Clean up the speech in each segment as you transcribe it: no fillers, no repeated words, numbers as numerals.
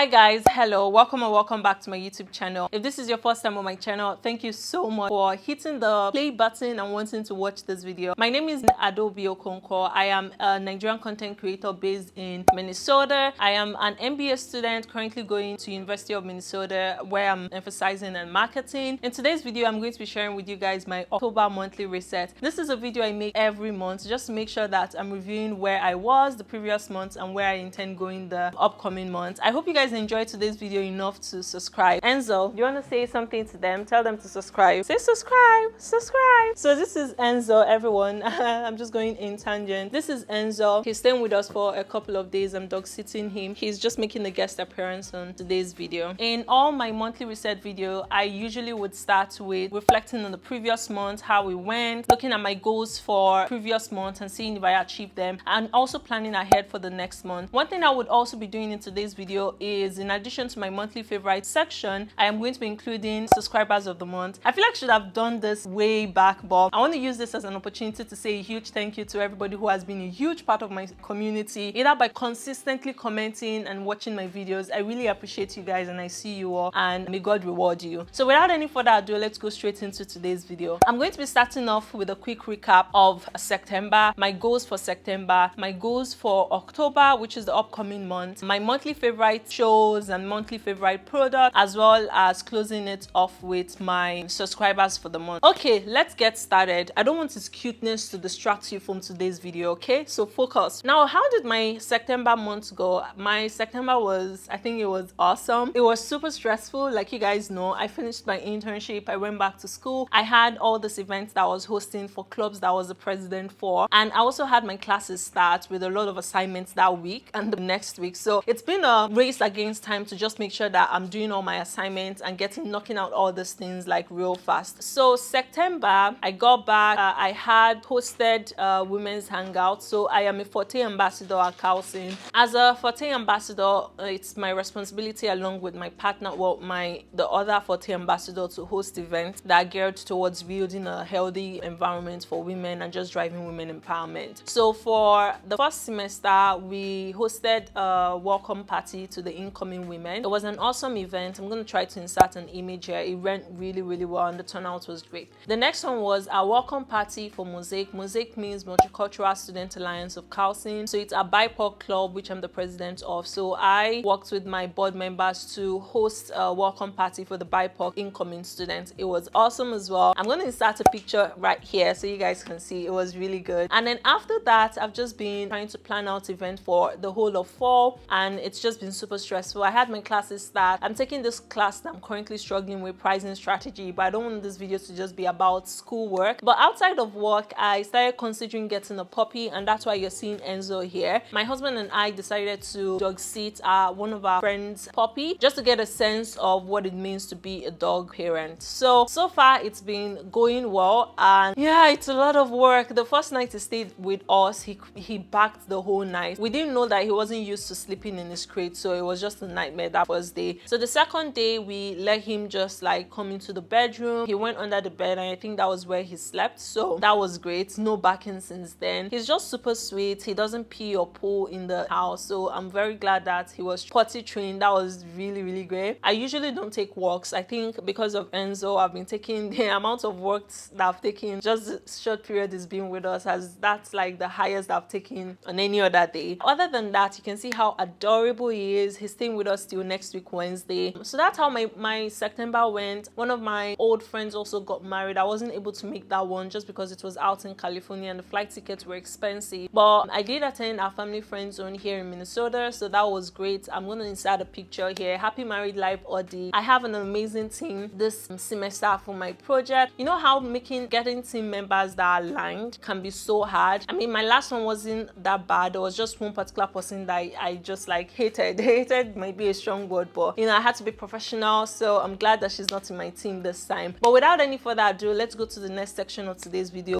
Hi guys, hello, welcome and welcome back to my YouTube channel. If this is your first time on my channel, thank you so much for hitting the play button and wanting to watch this video. My name is Adobe Okonkwo. I am a Nigerian content creator based in Minnesota. I am an MBA student currently going to University of Minnesota where I'm emphasizing on marketing. In today's video, I'm going to be sharing with you guys my October monthly reset. This is a video I make every month just to make sure that I'm reviewing where I was the previous month and where I intend going the upcoming month. I hope you guys enjoyed today's video enough to subscribe. Enzo, do you want to say something to them? Tell them to subscribe. Say subscribe, subscribe. So this is Enzo, everyone. I'm just going in tangent. This is Enzo. He's staying with us for a couple of days. I'm dog sitting him. He's just making a guest appearance on today's video. In all my monthly reset video, I usually would start with reflecting on the previous month, how it went, looking at my goals for previous month and seeing if I achieved them, and also planning ahead for the next month. One thing I would also be doing in today's video is, in addition to my monthly favorite section, I am going to be including subscribers of the month. I feel like I should have done this way back, but I want to use this as an opportunity to say a huge thank you to everybody who has been a huge part of my community, either by consistently commenting and watching my videos. I really appreciate you guys and I see you all, and may God reward you. So without any further ado, let's go straight into today's video. I'm going to be starting off with a quick recap of September, my goals for September, my goals for October, which is the upcoming month, my monthly favorite shows and monthly favorite product, as well as closing it off with my subscribers for the month. Okay, let's get started. I don't want this cuteness to distract you from today's video, okay? So focus. Now, how did my September month go? My September was, I think it was awesome. It was super stressful, like you guys know. I finished my internship, I went back to school. I had all these events that I was hosting for clubs that I was the president for, and I also had my classes start with a lot of assignments that week and the next week. So it's been a race against time to just make sure that I'm doing all my assignments and knocking out all these things like real fast. So September, I got back, I had hosted women's hangout. So I am a Forte ambassador at Carlson. As a Forte ambassador, it's my responsibility along with my partner, the other Forte ambassador, to host events that are geared towards building a healthy environment for women and just driving women empowerment. So for the first semester, we hosted a welcome party to the incoming women. It was an awesome event. I'm going to try to insert an image here. It went really, really well and the turnout was great. The next one was a welcome party for Mosaic. Mosaic means Multicultural Student Alliance of Carlson. So it's a BIPOC club, which I'm the president of. So I worked with my board members to host a welcome party for the BIPOC incoming students. It was awesome as well. I'm going to insert a picture right here so you guys can see. It was really good. And then after that, I've just been trying to plan out events for the whole of fall, and it's just been super stressful. I had my classes start. I'm taking this class that I'm currently struggling with, pricing strategy, but I don't want this video to just be about schoolwork. But outside of work, I started considering getting a puppy, and that's why you're seeing Enzo here. My husband and I decided to dog sit one of our friends' puppy just to get a sense of what it means to be a dog parent. So far it's been going well, and yeah, it's a lot of work. The first night he stayed with us, he barked the whole night. We didn't know that he wasn't used to sleeping in his crate, so it was just a nightmare that first day. So the second day, we let him just like come into the bedroom. He went under the bed and I think that was where he slept, so that was great. No barking since then. He's just super sweet. He doesn't pee or poo in the house, so I'm very glad that he was potty trained. That was really, really great. I usually don't take walks. I think because of Enzo, I've been taking the amount of walks that I've taken just the short period he's been with us, as that's like the highest I've taken on any other day. Other than that, you can see how adorable he is. He's staying with us till next week Wednesday. So that's how my September went. One of my old friends also got married. I wasn't able to make that one just because it was out in California and the flight tickets were expensive, but I did attend our family friend zone here in Minnesota, so that was great. I'm going to insert a picture here. Happy married life, Audie. I have an amazing team this semester for my project. You know how getting team members that are aligned can be so hard. I mean, my last one wasn't that bad. There was just one particular person that I just like hated might be a strong word, but you know, I had to be professional, so I'm glad that she's not in my team this time. But without any further ado, let's go to the next section of today's video.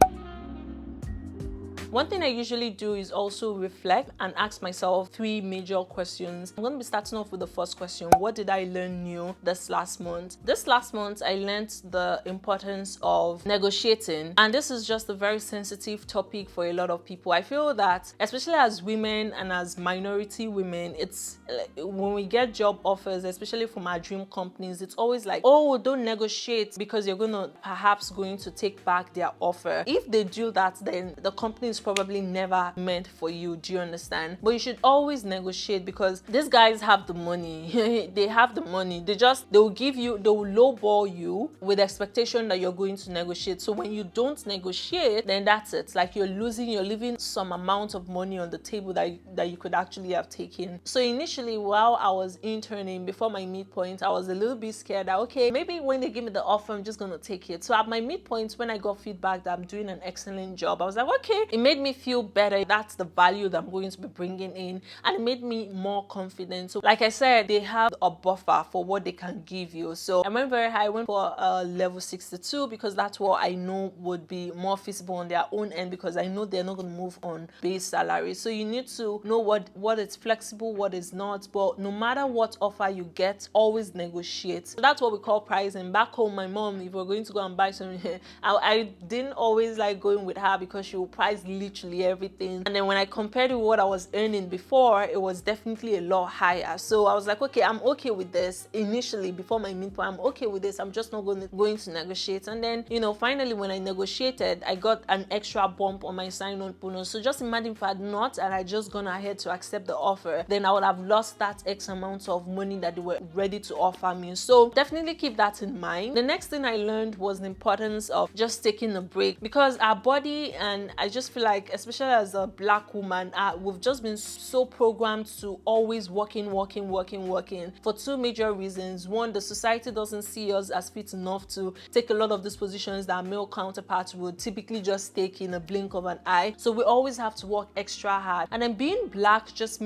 One thing I usually do is also reflect and ask myself 3 major questions. I'm going to be starting off with the first question. What did I learn new this last month? This last month, I learned the importance of negotiating, and this is just a very sensitive topic for a lot of people. I feel that, especially as women and as minority women, it's when we get job offers, especially from our dream companies, it's always like, oh, don't negotiate because you're perhaps going to take back their offer. If they do that, then the company is probably never meant for you. Do you understand? But you should always negotiate, because these guys have the money. They have the money. They will lowball you with the expectation that you're going to negotiate. So when you don't negotiate, then that's it. Like you're leaving some amount of money on the table that you could actually have taken. So initially, while I was interning before my midpoint, I was a little bit scared that, okay, maybe when they give me the offer, I'm just going to take it. So at my midpoint, when I got feedback that I'm doing an excellent job, I was like, okay, it made me feel better. That's the value that I'm going to be bringing in, and it made me more confident. So like I said, they have a buffer for what they can give you. So I went very high. I went for level 62 because that's what I know would be more feasible on their own end, because I know they're not going to move on base salary. So you need to know what is flexible, what is not. But no matter what offer you get, always negotiate. So that's what we call pricing. Back home, my mom, if we're going to go and buy something, I didn't always like going with her because she will price literally everything. And then when I compared to what I was earning before, it was definitely a lot higher. So I was like, okay, I'm okay with this. Initially, before my midpoint, I'm okay with this. I'm just not going to negotiate. And then, finally, when I negotiated, I got an extra bump on my sign-on bonus. So just imagine if I had not, and I just gone ahead to accept the offer, then I would have lost that X amount of money that they were ready to offer me. So definitely keep that in mind. The next thing I learned was the importance of just taking a break, because our body, and I just feel like, especially as a Black woman, we've just been so programmed to always working for 2 major reasons. One, the society doesn't see us as fit enough to take a lot of these positions that our male counterparts would typically just take in a blink of an eye. So we always have to work extra hard, and then being Black just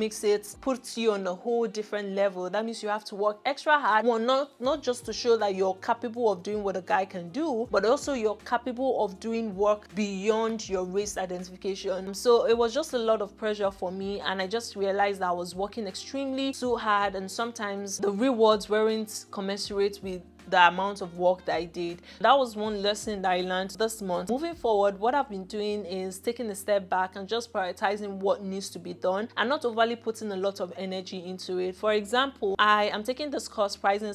puts you on a whole different level. That means you have to work extra hard. Well, not just to show that you're capable of doing what a guy can do, but also you're capable of doing work beyond your race identification. So it was just a lot of pressure for me, and I just realized that I was working extremely too hard, and sometimes the rewards weren't commensurate with the amount of work that I did. That was one lesson that I learned this month. Moving forward, what I've been doing is taking a step back and just prioritizing what needs to be done, and not overly putting a lot of energy into it. For example, I am taking this course, pricing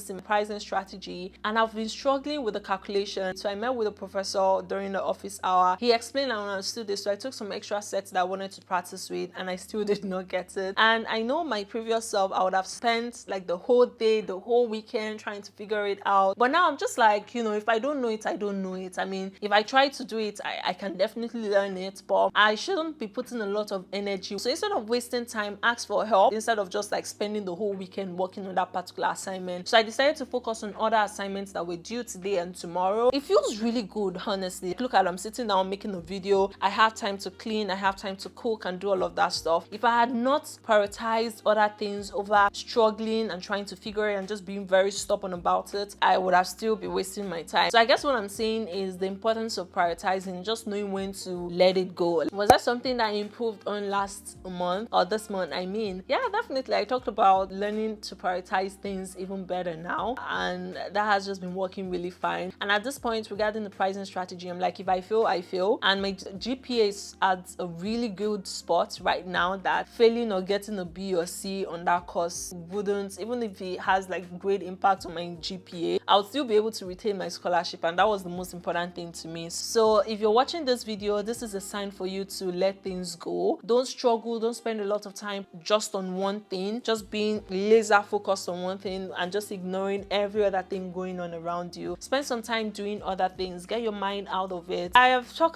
strategy, and I've been struggling with the calculation. So I met with a professor during the office hour. He explained and I understood this, so I took some extra sets that I wanted to practice with, and I still did not get it. And I know my previous self, I would have spent like the whole day, the whole weekend trying to figure it out. But now I'm just like, if I don't know it, I don't know it. I mean, if I try to do it, I can definitely learn it, but I shouldn't be putting a lot of energy. So instead of wasting time, ask for help instead of just like spending the whole weekend working on that particular assignment. So I decided to focus on other assignments that were due today and tomorrow. It feels really good, honestly. Look at, I'm sitting down making a video. I have time to clean, I have time to cook and do all of that stuff. If I had not prioritized other things over struggling and trying to figure it and just being very stubborn about it, I would have still be wasting my time. So I guess what I'm saying is the importance of prioritizing, just knowing when to let it go. Was that something that I improved on last month, or this month? I mean, yeah, definitely. I talked about learning to prioritize things even better now, and that has just been working really fine. And at this point, regarding the pricing strategy, I'm like, if I fail, I fail. And my GPA is at a really good spot right now that failing or getting a B or C on that course wouldn't, even if it has like great impact on my GPA, I would still be able to retain my scholarship, and that was the most important thing to me. So if you're watching this video, this is a sign for you to let things go. Don't struggle, don't spend a lot of time just on one thing, just being laser focused on one thing and just ignoring every other thing going on around you. Spend some time doing other things, get your mind out of it. I have talked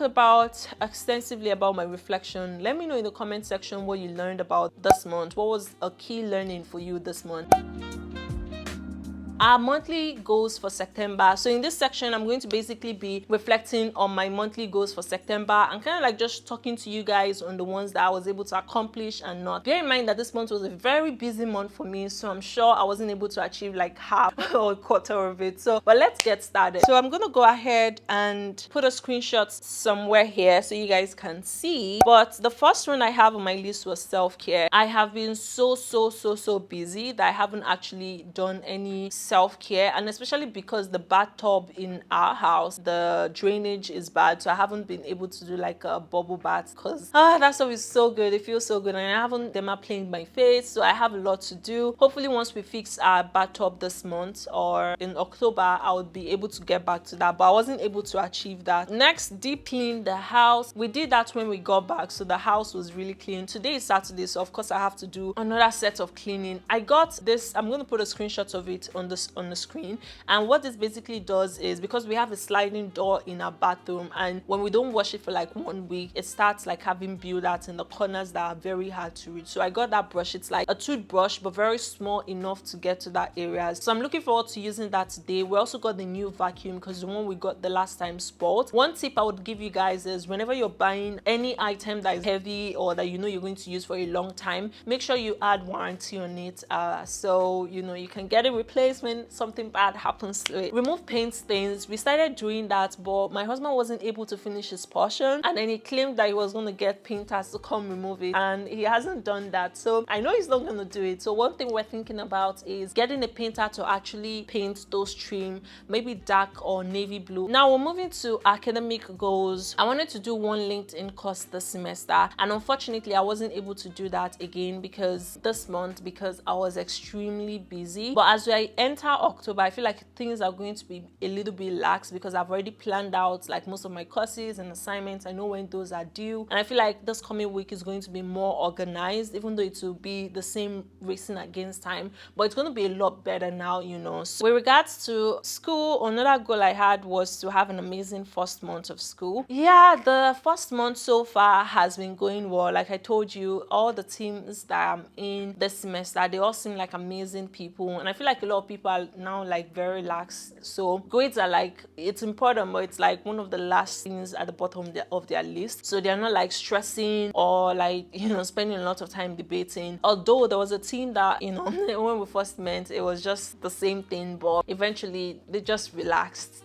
extensively about my reflection. Let me know in the comment section what you learned about this month. What was a key learning for you this month? our monthly goals for September. So in this section, I'm going to basically be reflecting on my monthly goals for September and kind of like just talking to you guys on the ones that I was able to accomplish and not. Bear in mind that this month was a very busy month for me, so I'm sure I wasn't able to achieve like half or a quarter of it. So, but let's get started. So I'm gonna go ahead and put a screenshot somewhere here so you guys can see. But the first one I have on my list was self-care. I have been so busy that I haven't actually done any self-care, and especially because the bathtub in our house, the drainage is bad, so I haven't been able to do like a bubble bath because that stuff is so good. It feels so good, and I haven't dermaplane my face, so I have a lot to do. Hopefully once we fix our bathtub this month or in October, I would be able to get back to that, but I wasn't able to achieve that. Next, deep clean the house. We did that when we got back, so the house was really clean. Today is Saturday, so of course I have to do another set of cleaning. I got this, I'm going to put a screenshot of it on the screen, and what this basically does is, because we have a sliding door in our bathroom, and when we don't wash it for like 1 week, it starts like having build-outs in the corners that are very hard to reach. So I got that brush. It's like a toothbrush but very small enough to get to that area, so I'm looking forward to using that today. We also got the new vacuum because the one we got the last time spoiled. One tip I would give you guys is, whenever you're buying any item that is heavy or that you know you're going to use for a long time, make sure you add warranty on it, so you know you can get it replaced when something bad happens to it. Remove paint stains. We started doing that, but my husband wasn't able to finish his portion, and then he claimed that he was going to get painters to come remove it, and he hasn't done that, so I know he's not going to do it. So one thing we're thinking about is getting a painter to actually paint those trim, maybe dark or navy blue. Now we're moving to academic goals. I wanted to do one LinkedIn course this semester, and unfortunately I wasn't able to do that again because I was extremely busy. But as I enter October, I feel like things are going to be a little bit lax because I've already planned out like most of my courses and assignments. I know when those are due, and I feel like this coming week is going to be more organized, even though it will be the same racing against time, but it's going to be a lot better now, you know. So with regards to school, another goal I had was to have an amazing first month of school. Yeah, the first month so far has been going well. Like I told you, all the teams that I'm in this semester, they all seem like amazing people, and I feel like a lot of people are now like very lax. So grades are like, it's important, but it's like one of the last things at the bottom of their list. So they're not like stressing or like, you know, spending a lot of time debating. Although there was a team that, you know, when we first met, it was just the same thing, but eventually they just relaxed.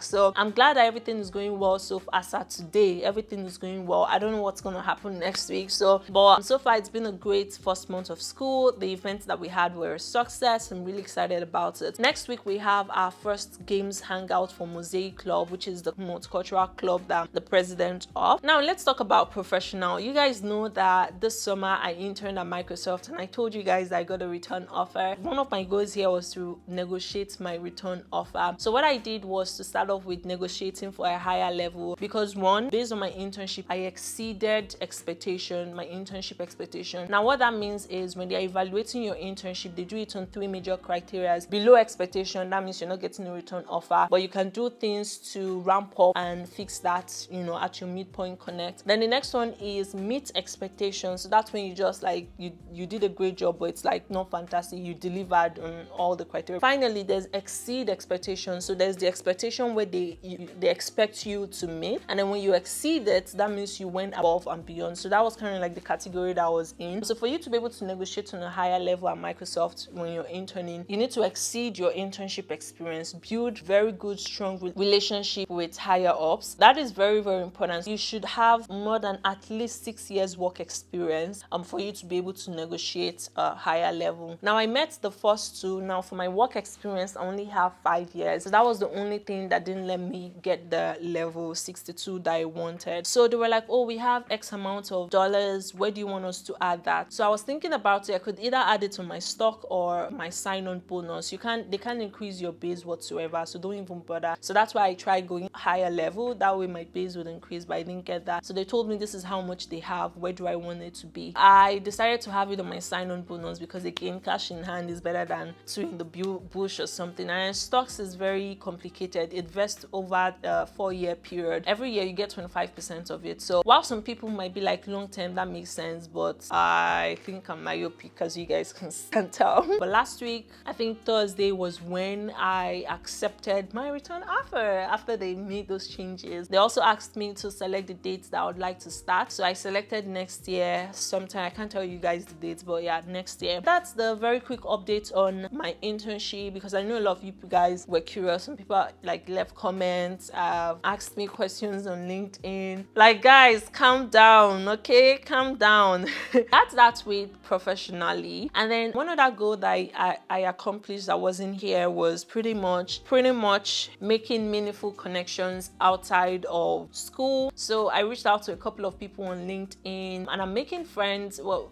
So I'm glad that everything is going well. So as of today, everything is going well. I don't know what's going to happen next week. But so far it's been a great first month of school. The events that we had were a success. I'm really excited about it. Next week we have our first games hangout for Mosaic Club, which is the multicultural club that I'm the president of. Now let's talk about professional. You guys know that this summer I interned at Microsoft, and I told you guys that I got a return offer. One of my goals here was to negotiate my return offer. So what I did was to start off with negotiating for a higher level, because one, based on my internship, I exceeded my internship expectation. Now what that means is, when they're evaluating your internship, they do it on 3 major criteria. Below expectation, that means you're not getting a return offer, but you can do things to ramp up and fix that, you know, at your midpoint connect. Then the next one is meet expectations. So that's when you just like, you did a great job, but it's like not fantastic, you delivered on all the criteria. Finally, there's exceed expectations. So there's the expectation where they expect you to meet, and then when you exceed it, that means you went above and beyond. So that was kind of like the category that I was in. So for you to be able to negotiate on a higher level at Microsoft when you're interning, you need to exceed your internship experience, build very good, strong relationship with higher ups. That is very, very important. You should have more than at least 6 years work experience for you to be able to negotiate a higher level. Now I met the first two. Now for my work experience, I only have 5 years. So that was the only thing that didn't let me get the level 62 that I wanted. So they were like, oh, we have X amount of dollars. Where do you want us to add that? So I was thinking about it. I could either add it to my stock or my sign-on bonus. They can't increase your base whatsoever, so don't even bother. So that's why I tried going higher level. That way my base would increase, but I didn't get that. So they told me this is how much they have. Where do I want it to be? I decided to have it on my sign-on bonus because again, cash in hand is better than two in the bush or something. And stocks is very complicated. It vests over a 4-year period. Every year you get 25% of it. So while some people might be like long term, that makes sense, but I think I'm myopic, as you guys can tell. But last week, I think think Thursday was when I accepted my return offer after they made those changes. They also asked me to select the dates that I would like to start. So I selected next year sometime. I can't tell you guys the dates, but yeah, next year. That's the very quick update on my internship, because I know a lot of you guys were curious. Some people like left comments, asked me questions on LinkedIn. Like, guys, calm down, okay? Calm down. That's with professionally. And then one other goal that I accomplished that wasn't here was pretty much making meaningful connections outside of school. So I reached out to a couple of people on LinkedIn, and I'm making friends, well,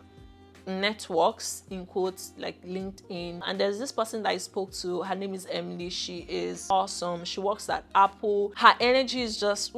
networks in quotes, like LinkedIn. And there's this person that I spoke to. Her name is Emily. She is awesome. She works at Apple. Her energy is just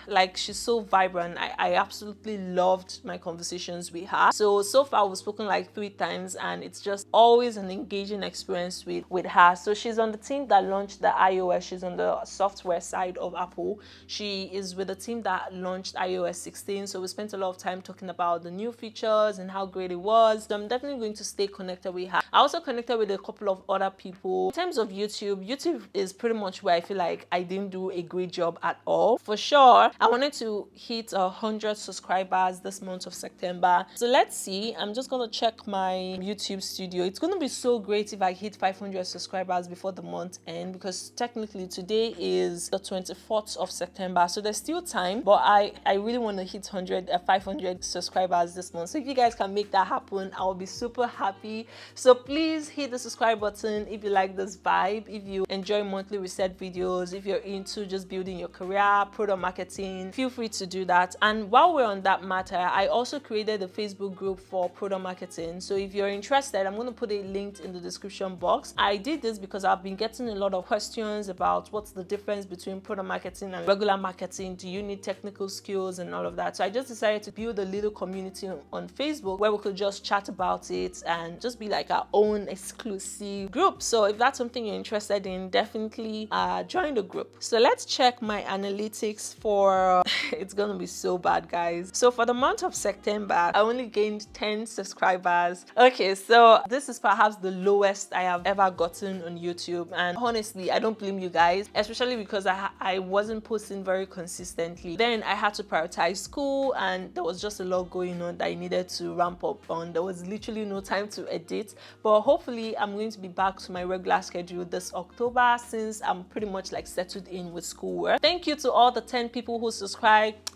like, she's so vibrant. I absolutely loved my conversations with her. So far we've spoken like 3 times, and it's just always an engaging experience with her. So she's on the team that launched the iOS. She's on the software side of Apple. She is with the team that launched iOS 16. So we spent a lot of time talking about the new features and how great it was. So I'm definitely going to stay connected with her. I also connected with a couple of other people. In terms of YouTube is pretty much where I feel like I didn't do a great job at all. For sure, I wanted to hit 100 subscribers this month of September. So let's see. I'm just going to check my YouTube studio. It's going to be so great if I hit 500 subscribers before the month end, because technically today is the 24th of September. So there's still time, but I really want to hit 500 subscribers this month. So if you guys can make that happen, I will be super happy. So please hit the subscribe button if you like this vibe, if you enjoy monthly reset videos, if you're into just building your career, product marketing, feel free to do that. And while we're on that matter, I also created a Facebook group for product marketing. So if you're interested, I'm going to put a link in the description box. I did this because I've been getting a lot of questions about what's the difference between product marketing and regular marketing. Do you need technical skills and all of that? So I just decided to build a little community on Facebook where we could just chat about it and just be like our own exclusive group. So if that's something you're interested in, definitely join the group. So let's check my analytics for it's gonna be so bad, guys. So for the month of September, I only gained 10 subscribers. Okay, so this is perhaps the lowest I have ever gotten on YouTube, and honestly I don't blame you guys, especially because I wasn't posting very consistently. Then I had to prioritize school, and there was just a lot going on that I needed to ramp up on. There was literally no time to edit, but hopefully I'm going to be back to my regular schedule this October, since I'm pretty much like settled in with schoolwork. Thank you to all the 10 people who subscribed.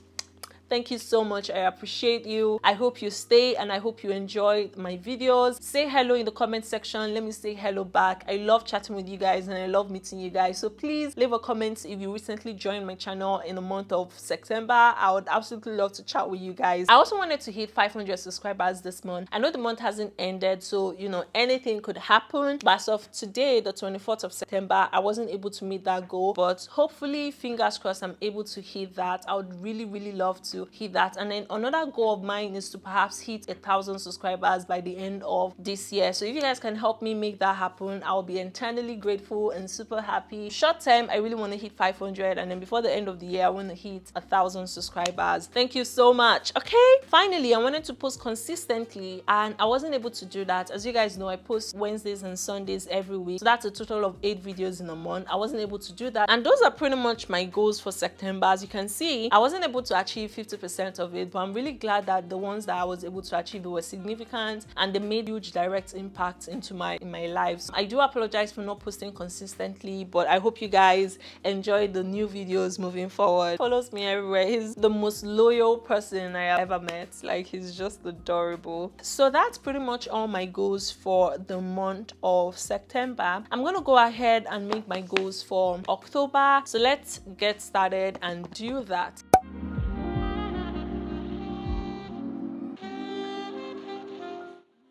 Thank you so much. I appreciate you. I hope you stay, and I hope you enjoy my videos. Say hello in the comment section. Let me say hello back. I love chatting with you guys, and I love meeting you guys. So please leave a comment if you recently joined my channel in the month of September. I would absolutely love to chat with you guys. I also wanted to hit 500 subscribers this month. I know the month hasn't ended, so you know anything could happen. But as of today, the 24th of September, I wasn't able to meet that goal, but hopefully, fingers crossed, I'm able to hit that. I would really love to hit that. And then another goal of mine is to perhaps hit 1,000 subscribers by the end of this year. So if you guys can help me make that happen, I'll be eternally grateful and super happy. Short term, I really want to hit 500, and then before the end of the year, I want to hit 1,000 subscribers. Thank you so much. Okay, finally, I wanted to post consistently, and I wasn't able to do that. As you guys know, I post Wednesdays and Sundays every week, so that's a total of 8 videos in a month. I wasn't able to do that, and those are pretty much my goals for September. As you can see, I wasn't able to achieve 50% of it, but I'm really glad that the ones that I was able to achieve were significant, and they made huge direct impact into my life. So I do apologize for not posting consistently, but I hope you guys enjoy the new videos moving forward. Follows me everywhere. He's the most loyal person I have ever met. Like, he's just adorable. So that's pretty much all my goals for the month of September. I'm gonna go ahead and make my goals for October. So let's get started and do that.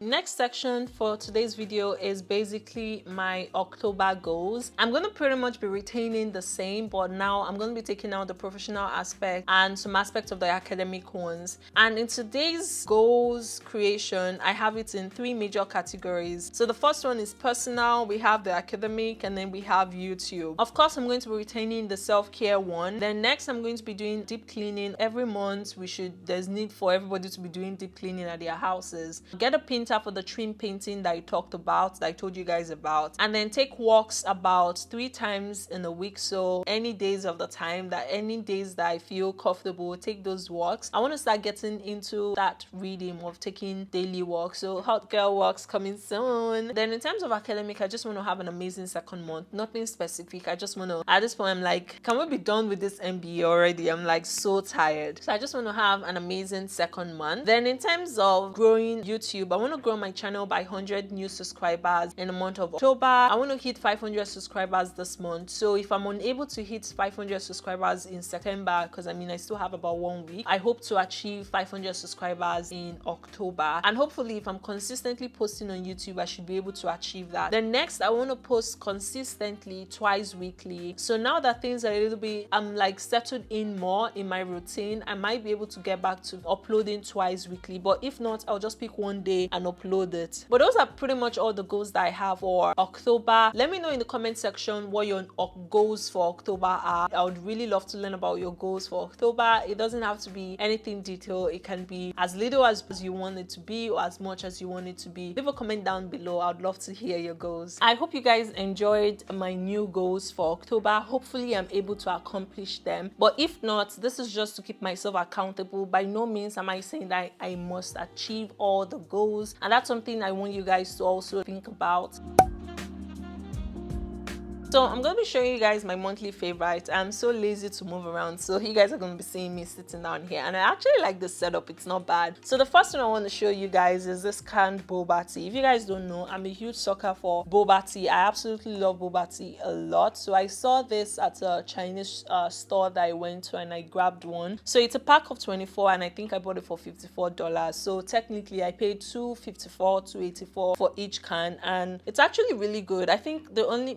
Next section for today's video is basically my October goals. I'm going to pretty much be retaining the same, but now I'm going to be taking out the professional aspect and some aspects of the academic ones. And in today's goals creation, I have it in 3 major categories. So the first one is personal, we have the academic, and then we have YouTube. Of course, I'm going to be retaining the self-care one. Then next, I'm going to be doing deep cleaning. Every month, there's need for everybody to be doing deep cleaning at their houses. Get a printer that for the trim painting that I talked about, that I told you guys about, and then take walks about 3 times in a week. So any days of the time, that any days that I feel comfortable, take those walks. I want to start getting into that rhythm of taking daily walks. So hot girl walks coming soon. Then in terms of academic, I just want to have an amazing second month. Nothing specific. I just want to, at this point I'm like, can we be done with this MBA already? I'm like so tired. So I just want to have an amazing second month. Then in terms of growing YouTube, I want to grow my channel by 100 new subscribers in the month of October. I want to hit 500 subscribers this month. So if I'm unable to hit 500 subscribers in September, because I mean I still have about 1 week, I hope to achieve 500 subscribers in October. And hopefully if I'm consistently posting on YouTube, I should be able to achieve that. Then next, I want to post consistently twice weekly. So now that things are a little bit, I'm like settled in more in my routine, I might be able to get back to uploading twice weekly. But if not, I'll just pick one day and upload it. But those are pretty much all the goals that I have for October. Let me know in the comment section what your goals for October are. I would really love to learn about your goals for October. It doesn't have to be anything detailed. It can be as little as you want it to be or as much as you want it to be. Leave a comment down below. I'd love to hear your goals. I hope you guys enjoyed my new goals for October. Hopefully I'm able to accomplish them. But if not, this is just to keep myself accountable. By no means am I saying that I must achieve all the goals. And that's something I want you guys to also think about. So I'm going to be showing you guys my monthly favorite. I'm so lazy to move around, so you guys are going to be seeing me sitting down here, and I actually like this setup. It's not bad. So the first one I want to show you guys is this canned boba tea. If you guys don't know, I'm a huge sucker for boba tea. I absolutely love boba tea a lot. So I saw this at a Chinese store that I went to, and I grabbed one. So it's a pack of 24, and I think I bought it for $54. So technically I paid $2.54, $2.84 for each can, and it's actually really good. I think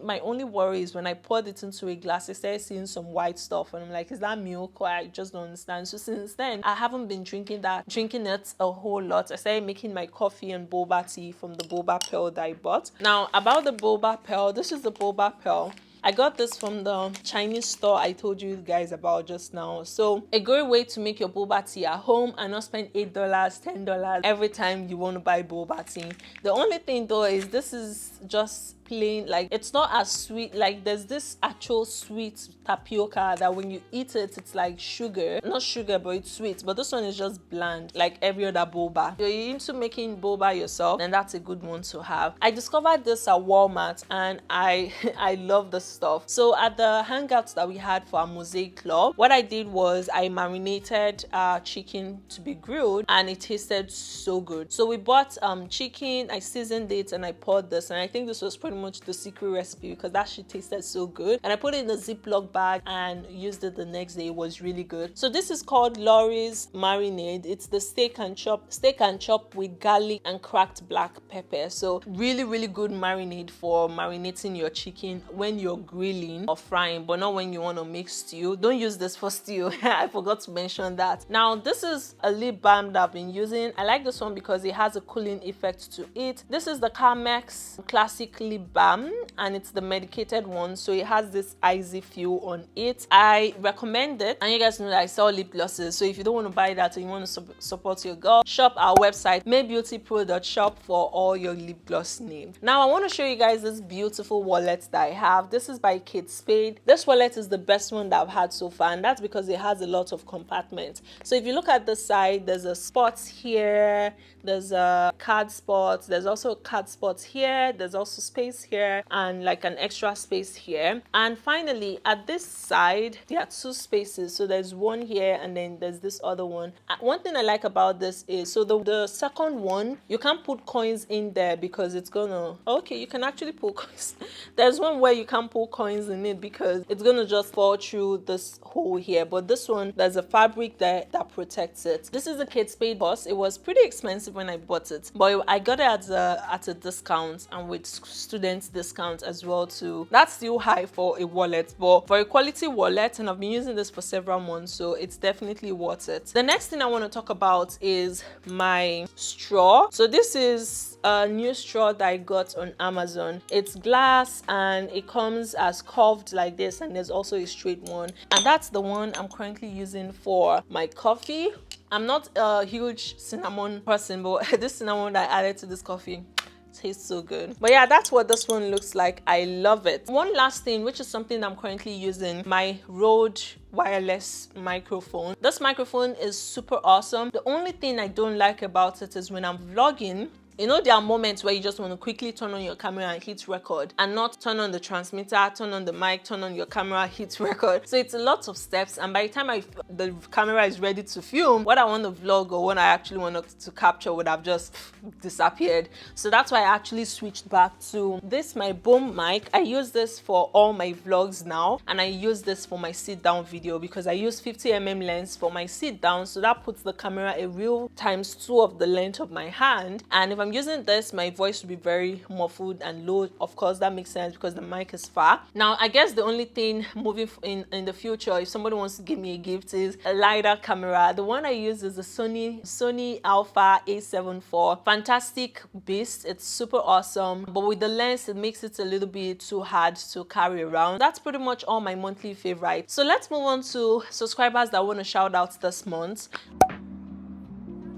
my only worry is when I poured it into a glass, I started seeing some white stuff, and I'm like, is that milk? Or I just don't understand. So since then, I haven't been drinking it a whole lot. I started making my coffee and boba tea from the boba pearl that I bought. Now about the boba pearl, this is the boba pearl. I got this from the Chinese store I told you guys about just now. So a great way to make your boba tea at home and not spend $8, $10 every time you want to buy boba tea. The only thing though is this is just plain, like it's not as sweet. Like there's this actual sweet tapioca that when you eat it, it's like sugar. Not sugar, but it's sweet. But this one is just bland, like every other boba. If you're into making boba yourself, then that's a good one to have. I discovered this at Walmart, and I love this stuff. So at the hangouts that we had for our mosaic club, what I did was I marinated chicken to be grilled, and it tasted so good. So we bought chicken, I seasoned it, and I poured this, and I think this was pretty much the secret recipe because that shit tasted so good. And I put it in a Ziploc bag and used it the next day. It was really good. So this is called Lori's marinade. It's the steak and chop with garlic and cracked black pepper. So really good marinade for marinating your chicken when you're grilling or frying, but not when you want to make stew. Don't use this for stew. I forgot to mention that. Now this is a lip balm that I've been using. I like this one because it has a cooling effect to it. This is the Carmex Classic Lip Balm, and it's the medicated one, so it has this icy feel on it. I recommend it, and you guys know that I sell lip glosses, so if you don't want to buy that and you want to support your girl, shop our website maybeautypro.shop for all your lip gloss needs. Now I want to show you guys this beautiful wallet that I have. This is by Kate Spade. This wallet is the best one that I've had so far, and that's because it has a lot of compartments. So if you look at the side, there's a spot here, there's a card spot, there's also card spots here, there's also space here, and like an extra space here. And finally at this side there are 2 spaces, so there's one here and then there's this other one. One thing I like about this is, so the second one, you can't put coins in there because it's gonna, okay, you can actually put coins. There's one where you can't put coins in it because it's gonna just fall through this hole here, but this one, there's a fabric that protects it. This is a Kate Spade boss. It was pretty expensive when I bought it, but I got it at a discount, and with students discount as well too. That's still high for a wallet, but for a quality wallet, and I've been using this for several months, so it's definitely worth it. The next thing I want to talk about is my straw. So this is a new straw that I got on Amazon. It's glass and it comes as curved like this, and there's also a straight one, and that's the one I'm currently using for my coffee I'm not a huge cinnamon person, but this cinnamon that I added to this coffee tastes so good. But yeah, that's what this one looks like. I love it. One last thing, which is something I'm currently using, my Rode wireless microphone. This microphone is super awesome. The only thing I don't like about it is when I'm vlogging, you know, there are moments where you just want to quickly turn on your camera and hit record and not turn on the transmitter, turn on the mic, turn on your camera, hit record. So it's a lot of steps, and by the time the camera is ready to film, what I want to vlog or what I actually want to capture would have just disappeared. So that's why I actually switched back to this, my boom mic. I use this for all my vlogs now, and I use this for my sit down video because I use 50mm lens for my sit down, so that puts the camera a real ×2 of the length of my hand. And if I'm using this, my voice will be very muffled and low. Of course, that makes sense because the mic is far. Now, I guess the only thing moving in the future, if somebody wants to give me a gift, is a LiDAR camera. The one I use is the Sony Alpha A7 IV. Fantastic beast. It's super awesome. But with the lens, it makes it a little bit too hard to carry around. That's pretty much all my monthly favorites. So let's move on to subscribers that I want to shout out this month.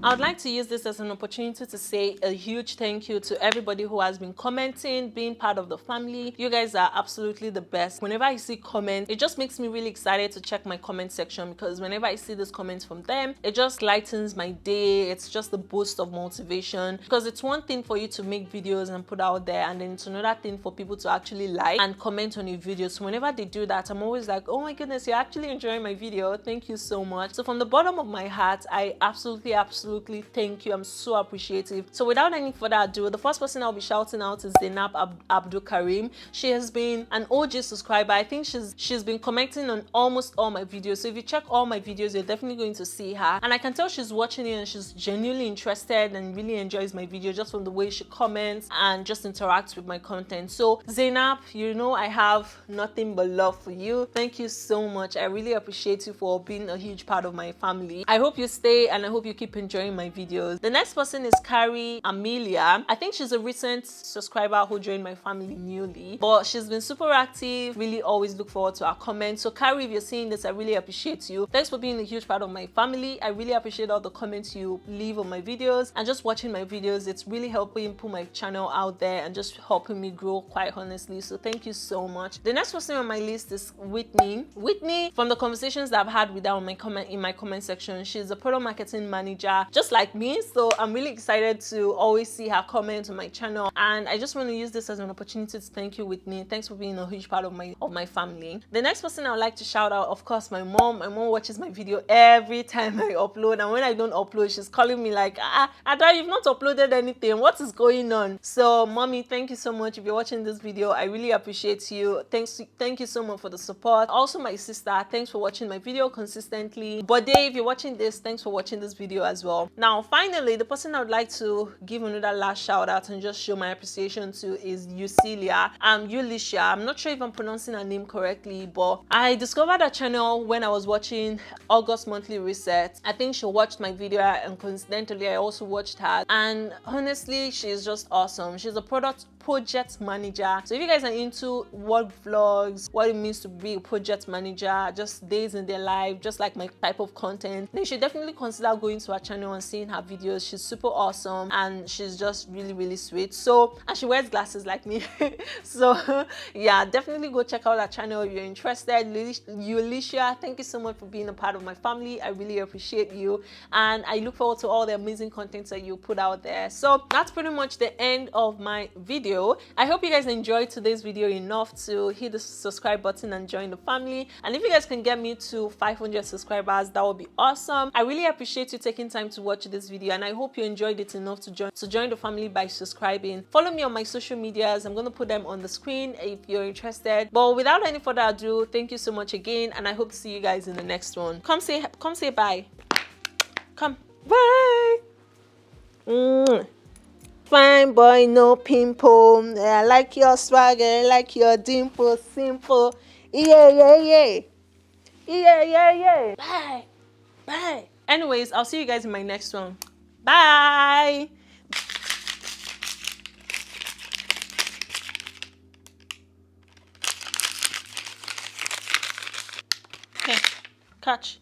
I would like to use this as an opportunity to say a huge thank you to everybody who has been commenting, being part of the family. You guys are absolutely the best. Whenever I see comments, it just makes me really excited to check my comment section, because whenever I see these comments from them, it just lightens my day. It's just a boost of motivation, because it's one thing for you to make videos and put out there, and then it's another thing for people to actually like and comment on your videos. So whenever they do that, I'm always like, oh my goodness, you're actually enjoying my video. Thank you so much. So from the bottom of my heart, I absolutely thank you. I'm so appreciative. So without any further ado, the first person I'll be shouting out is Zainab Abdul Karim. She has been an OG subscriber. I think she's been commenting on almost all my videos. So if you check all my videos, you're definitely going to see her. And I can tell she's watching it and she's genuinely interested and really enjoys my video just from the way she comments and just interacts with my content. So Zainab, you know I have nothing but love for you. Thank you so much. I really appreciate you for being a huge part of my family. I hope you stay and I hope you keep enjoying my videos. The next person is Carrie Amelia. I think she's a recent subscriber who joined my family newly, but she's been super active. Really always look forward to her comments. So Carrie, if you're seeing this, I really appreciate you. Thanks for being a huge part of my family. I really appreciate all the comments you leave on my videos and just watching my videos. It's really helping put my channel out there and just helping me grow, quite honestly. So thank you so much. The next person on my list is Whitney. Whitney, from the conversations that I've had with her on in my comment section, she's a product marketing manager just like me. So I'm really excited to always see her comment on my channel, and I just want to use this as an opportunity to thank you, Whitney. Thanks for being a huge part of my family. The next person I would like to shout out, of course, my mom. My mom watches my video every time I upload, and when I don't upload, she's calling me like, Ada, you've not uploaded anything. What is going on? So mommy, thank you so much. If you're watching this video, I really appreciate you. Thank you so much for the support. Also my sister, thanks for watching my video consistently. But Dave, if you're watching this, thanks for watching this video as well. Now finally, the person I would like to give another last shout out and just show my appreciation to is Ulicia. I'm not sure if I'm pronouncing her name correctly, but I discovered her channel when I was watching August Monthly Reset. I think she watched my video, and coincidentally I also watched her, and honestly she's just awesome. She's a project manager. So if you guys are into work vlogs, what it means to be a project manager, just days in their life, just like my type of content, then you should definitely consider going to her channel and seeing her videos. She's super awesome and she's just really sweet. So, and she wears glasses like me. So yeah, definitely go check out her channel if you're interested. Ulicia, thank you so much for being a part of my family. I really appreciate you, and I look forward to all the amazing content that you put out there. So that's pretty much the end of my video. I hope you guys enjoyed today's video enough to hit the subscribe button and join the family. And if you guys can get me to 500 subscribers, that would be awesome. I really appreciate you taking time to watch this video, and I hope you enjoyed it enough to join the family by subscribing. Follow me on my social medias. I'm going to put them on the screen if you're interested. But without any further ado, thank you so much again, and I hope to see you guys in the next one. Come say bye. Come. Bye. Fine boy, no pimple. I like your swagger, I like your dimple, simple. Yeah. Bye. Anyways, I'll see you guys in my next one. Bye. Okay, catch.